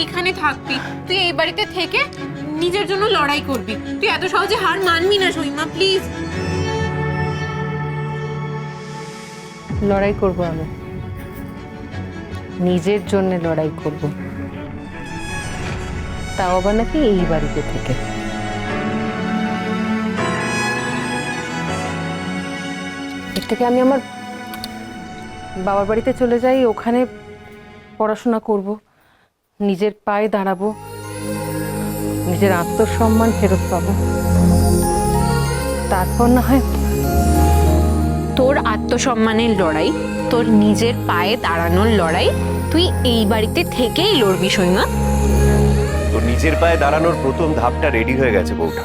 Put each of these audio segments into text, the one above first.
এইখানে থাকবি, তুই এই বাড়িতে থেকে নিজের জন্য লড়াই করবি। তুই এত সহজে হার মানবি না সীমা, প্লিজ। লড়াই করব আমি, নিজের জন্য লড়াই করব, তাও আবার নাকি এই বাড়িতে থেকে। এর থেকে আমি আমার বাবার বাড়িতে চলে যাই, ওখানে পড়াশোনা করব, নিজের পায়ে দাঁড়াবো, নিজের আত্মসম্মান ফেরত পাবো, তারপর না হয়। তোর আত্মসম্মানের লড়াই, তোর নিজের পায়ে দাঁড়ানোর লড়াই তুই এই বাড়িতে থেকেই লড়বি সীমা। তোর নিজের পায়ে দাঁড়ানোর প্রথম ধাপটা রেডি হয়ে গেছে বউটা।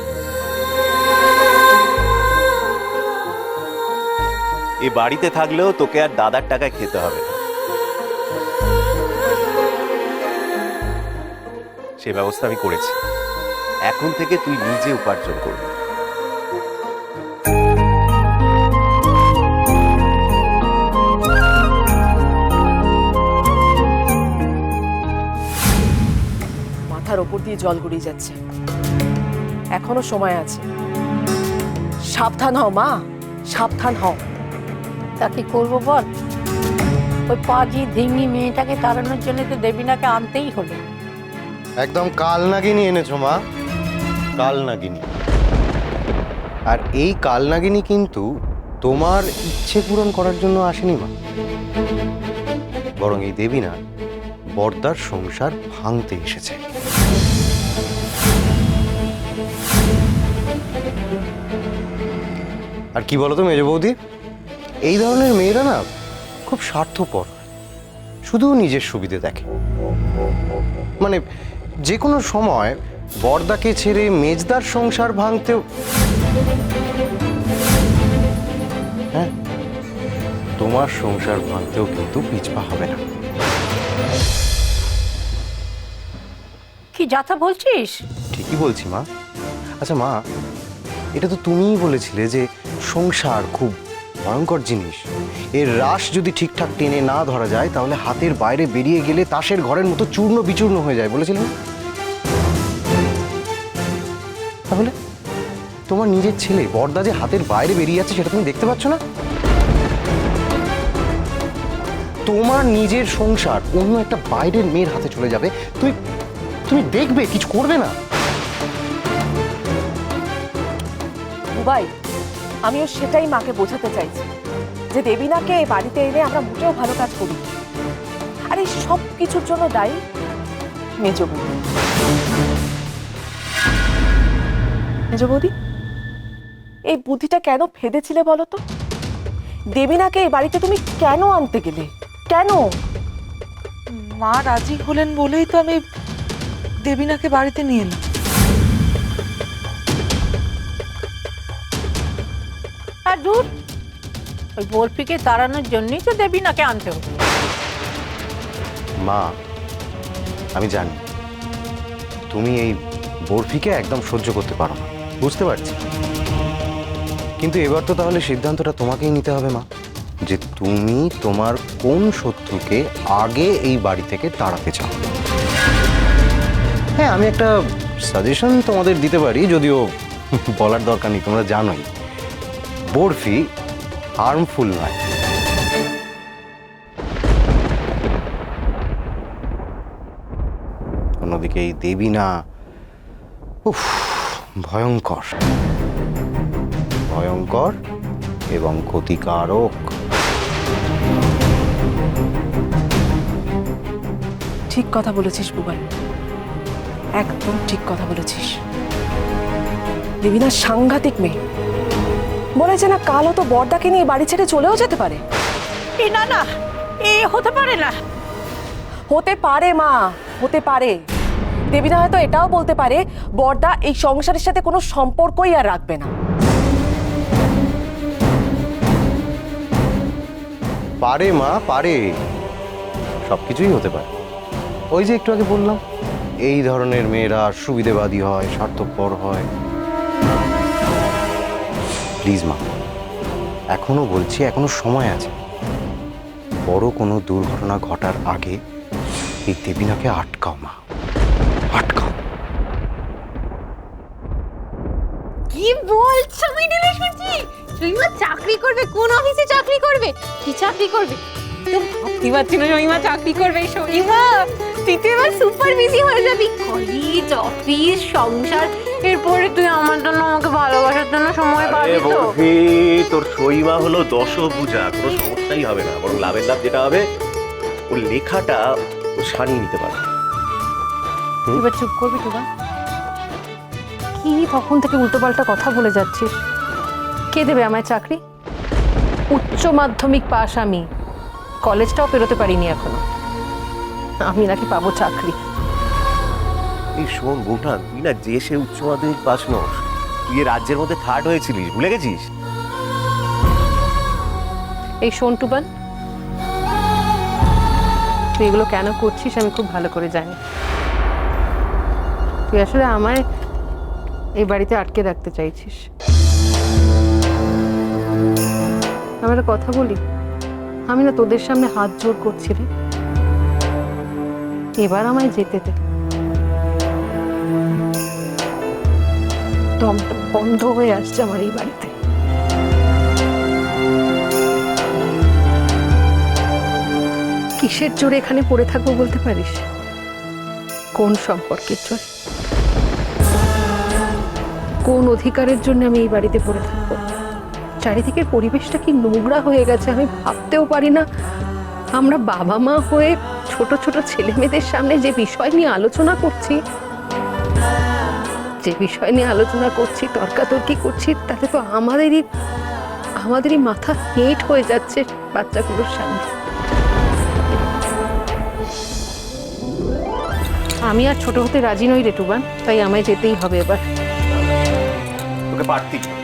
এ বাড়িতে থাকলেও তোকে আর দাদার টাকায় খেতে হবে না। সে ব্যবস্থা আমি করেছি। এখন থেকে তুই নিজে উপার্জন করবি। মাথার ওপর দিয়ে জল গড়িয়ে যাচ্ছে, এখনো সময় আছে। সাবধান হও মা, সাবধান হও। তা কি করবো বল? ওই পাজি ধিঙ্গি মেয়েটাকে তাড়ানোর জন্য তো দেবীনাকে আনতেই হলো। একদম কালনাগিনী এনেছো মা, কালনাগিনী। আর এই কালনাগিনী কিন্তু তোমার ইচ্ছে পূরণ করার জন্য আসেনি মা, বরং এই দেবী না বর্দার সংসার ভাঙতে এসেছে। আর কি বলতো মেজ বৌদি, এই ধরনের মেয়েরা না খুব স্বার্থপর, শুধু নিজের সুবিধে দেখে। মানে যে কোনো সময় বর্দাকে ছেড়ে মেজদার সংসার ভাঙতেও, হ্যাঁ, তোমার সংসার ভাঙতেও কিন্তু পিছপা হবে না। কি যাতা বলছিস? ঠিকই বলছি মা। আচ্ছা মা, এটা তো তুমিই বলেছিলে যে সংসার খুব ভয়ঙ্কর জিনিস, এর রাশ যদি ঠিকঠাক টেনে না ধরা যায় তাহলে হাতের বাইরে বেরিয়ে গেলে তাসের ঘরের মতো চূর্ণ বিচূর্ণ হয়ে যায় বলেছিলে না? তাহলে তোমার নিজের ছেলে বর্দা যে হাতের বাইরে বেরিয়ে যাচ্ছে সেটা তুমি দেখতে পাচ্ছ না? তোমার নিজের সংসার অন্য একটা বাইরের মেয়ের হাতে চলে যাবে, তুমি দেখবে, কিছু করবে না। বুবাই, আমিও সেটাই মাকে বোঝাতে চাইছি যে দেবীনাকে এই বাড়িতে এনে আমরা মোটেও ভালো কাজ করি। আর এই সব কিছুর জন্য দায়ী মেজ বৌদি। মেজ বৌদি, এই বুদ্ধিটা কেন ফেদেছিলে বলো তো? দেবীনাকে এই বাড়িতে তুমি কেন আনতে গেলে? কেন? মা রাজি হলেন বলেই তো আমি দেবীনাকে বাড়িতে নিয়ে এলাম। আর দূর, ওই বরফিকে তাড়ানোর জন্যই তো দেবীনাকে আনতে হলো। মা, আমি জানি তুমি এই বরফিকে একদম সহ্য করতে পারো না, বুঝতে পারছি। কিন্তু এবার তো তাহলে সিদ্ধান্তটা তোমাকেই নিতে হবে মা, যে তুমি তোমার কোন শত্রুকে আগে এই বাড়ি থেকে তাড়াতে চাও। হ্যাঁ, আমি একটা সাজেশন তোমাদের দিতে পারি, যদিও বলার দরকার নেই, তোমরা জানোই বরফি হার্মফুল নয়। অন্যদিকে এই দেবীনা, উফ, ভয়ঙ্কর, ভয়ঙ্কর এবং ক্ষতিকারক। ঠিক কথা বলেছিস বুবাই, একদম ঠিক কথা বলেছিস। দেবীনা সাংঘাতিক মেয়ে, বলেছে না কাল হয়তো বর্দাকে নিয়ে বাড়ি ছেড়ে চলেও যেতে পারে। এই না না, এ হতে পারে না। হতে পারে মা, হতে পারে। দেবীনা হয়তো এটাও বলতে পারে বর্দা এই সংসারের সাথে কোনো সম্পর্কই আর রাখবে না। পারে মা, পারে, সবকিছুই হতে পারে। ওই যে একটু আগে বললাম, এই ধরনের মেয়েরা সুবিধেবাদী হয়, স্বার্থপর হয়। প্লিজ মা, এখনো বলছি, এখনো সময় আছে। বড় কোনো দুর্ঘটনা ঘটার আগে এই দেবীনাকে আটকাও মা। আটকাও। কি বলছো মিডিলে শুনছি? সীমা চাকরি করবে? কোন অফিসে চাকরি করবে? কি চাকরি করবে? তো ভাবতে পারছি না সীমা চাকরি করবে। সীমা তুই তো এবার সুপার বিজি হয়ে যাবি, কলেজ, অফিস, সংসার। এরপরে তুই আমার জন্য, আমাকে ভালোবাসার জন্য সময় পাবি তো? তোর সইমা হলো দশভুজা, কোনো সমস্যাই হবে না, বরং লাভের লাভ যেটা হবে ওর লেখাটা ও সারিয়ে নিতে পারবে। এবার চুপ করবি টুবা? কি তখন থেকে উল্টোপাল্টা কথা বলে যাচ্ছিস? কে দেবে আমায় চাকরি? উচ্চ মাধ্যমিক পাশ আমি, কলেজটাও পেরোতে পারিনি এখনো, আমি নাকি পাবো চাকরি? এই শোন বৌঠান, তুই না যে সে উচ্চ মাধ্যমিক পাস নস, তুই এ রাজ্যের মধ্যে থার্ড হয়েছিলিস, ভুলে গেছিস? এই শোন টুবান, তুই এগুলো কেন করছিস আমি খুব ভালো করে জানি। তুই আসলে আমায় এই বাড়িতে আটকে রাখতে চাইছিস। আমি একটা কথা বলি, আমি না তোদের সামনে হাত জোড় করছি রে, এবার আমায় যেতে দে। দমটা বন্ধ হয়ে আসছে আমার এই বাড়িতে। কিসের জোরে এখানে পড়ে থাকবো বলতে পারিস? কোন সম্পর্কের জোরে, কোন অধিকারের জন্য আমি এই বাড়িতে পড়ে থাকবো? চারিদিকের পরিবেশটা কি নোংরা হয়ে গেছে আমি ভাবতেও পারি না। আমরা বাবা মা হয়ে ছোট ছোট ছেলে মেয়েদের সামনে যে বিষয় নিয়ে আলোচনা করছি, তর্কাতর্কি করছি, তাতে তো আমাদেরই মাথা হেঁট হয়ে যাচ্ছে বাচ্চাগুলোর সামনে। আমি আর ছোট হতে রাজি নই রে টুবান, তাই আমায় যেতেই হবে এবার। তোকে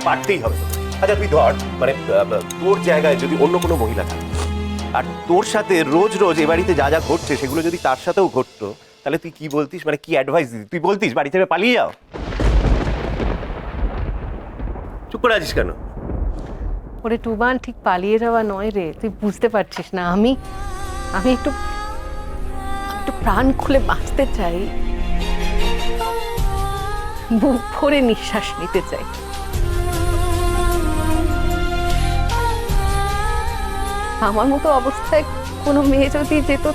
পারতেই হবে। আচ্ছা তুই ধর, মানে তোর জায়গায় যদি অন্য কোনো মহিলা থাকে আর তোর সাথে রোজ রোজ এ বাড়িতে যা যা ঘটছে সেগুলো যদি তার সাথেও ঘটতো, তাহলে তুই কি বলতিস? মানে কি অ্যাডভাইস দিতিস? তুই বলতিস বাড়ি থেকে পালিয়ে যাও? চুপ করে আছিস কেন? ওরে টুবান, ঠিক পালিয়ে যাওয়া নয় রে, তুই বুঝতে পারছিস না। আমি একটু প্রাণ খুলে বাঁচতে চাই, বুক ভরে নিঃশ্বাস নিতে চাই। আমার মতো অবস্থায় কোনো মেয়ে যদি যেত,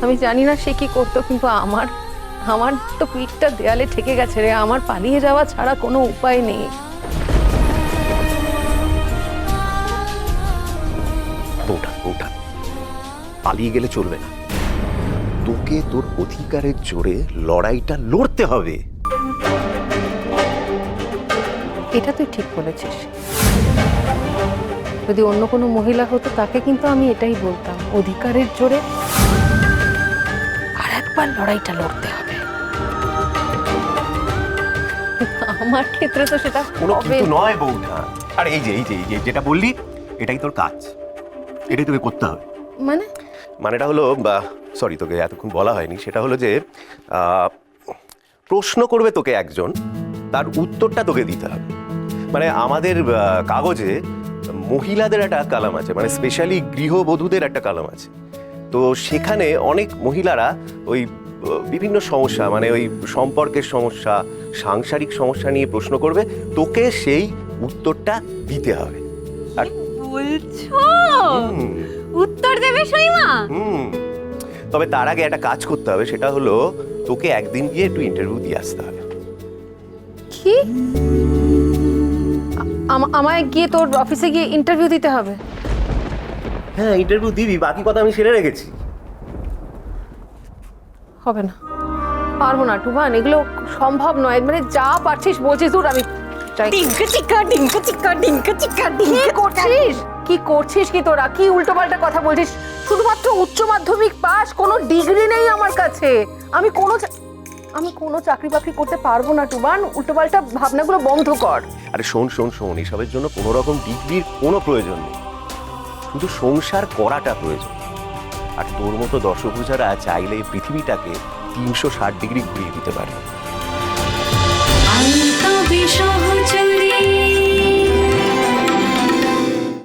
আমি জানি না সে কি করতো, কিন্তু আমার তো পিঠটা দেয়ালে ঠেকে গেছে রে। আমার পালিয়ে যাওয়া ছাড়া কোনো উপায় নেই। বৌঠান, পালিয়ে গেলে চলবে না, তোকে তোর অধিকারের জোরে লড়াইটা লড়তে হবে। এটা তুই ঠিক বলেছিস। যদি অন্য কোনো মহিলা হতো তাকে কিন্তু আমি এটাই বলতাম, অধিকারের জোরে আর একবার লড়াইটা লড়তে হবে। আমার ক্ষেত্রে তো সেটা কোনো হবে কিন্তু নয় বৌঠান। আর এই যে যেটা বললি, এটাই তোর কাজ, এটাই তোকে করতে হবে। মানেটা হলো, সরি তোকে এতক্ষণ বলা হয়নি, সেটা হলো যে প্রশ্ন করবে তোকে একজন, তার উত্তরটা তোকে দিতে হবে। মানে আমাদের কাগজে মহিলাদের একটা কালাম আছে, মানে স্পেশালি গৃহবধূদের একটা কালাম আছে। তো সেখানে অনেক মহিলারা ওই বিভিন্ন সমস্যা, মানে ওই সম্পর্কের সমস্যা, সাংসারিক সমস্যা নিয়ে প্রশ্ন করবে, তোকে সেই উত্তরটা দিতে হবে। আর বলছো উত্তর দেবে সীমা? তবে তার আগে একটা কাজ করতে হবে, সেটা হলো তোকে একদিন গিয়ে একটু ইন্টারভিউ দিয়ে আসতে হবে। কি? আমায় গিয়ে তোর অফিসে গিয়ে ইন্টারভিউ দিতে হবে? হ্যাঁ, ইন্টারভিউ দিবি, বাকি কথা আমি সেরে রেখেছি। হবে না, পারবো না টুবান, এগুলো সম্ভব নয়। মানে যা পারছিস বলছিস, দূর আমি চাই। কি করছিস কি তোরা? কি উল্টোপাল্টা কথা বলছিস? শুধুমাত্র উচ্চ মাধ্যমিক পাস, কোনো ডিগ্রি নেই আমার কাছে। আমি কোনো চাকরি বাকরি করতে পারবো না টুবান, উল্টোপাল্টা ভাবনাগুলো বন্ধ কর। আরে শোন, এসবের জন্য কোনো রকম ডিগ্রির কোনো প্রয়োজন নেই, শুধু সংসার করাটা প্রয়োজন। আর তোর মতো দশভুজারা চাইলে এই পৃথিবীটাকে 360 ডিগ্রি ঘুরিয়ে দিতে পারে।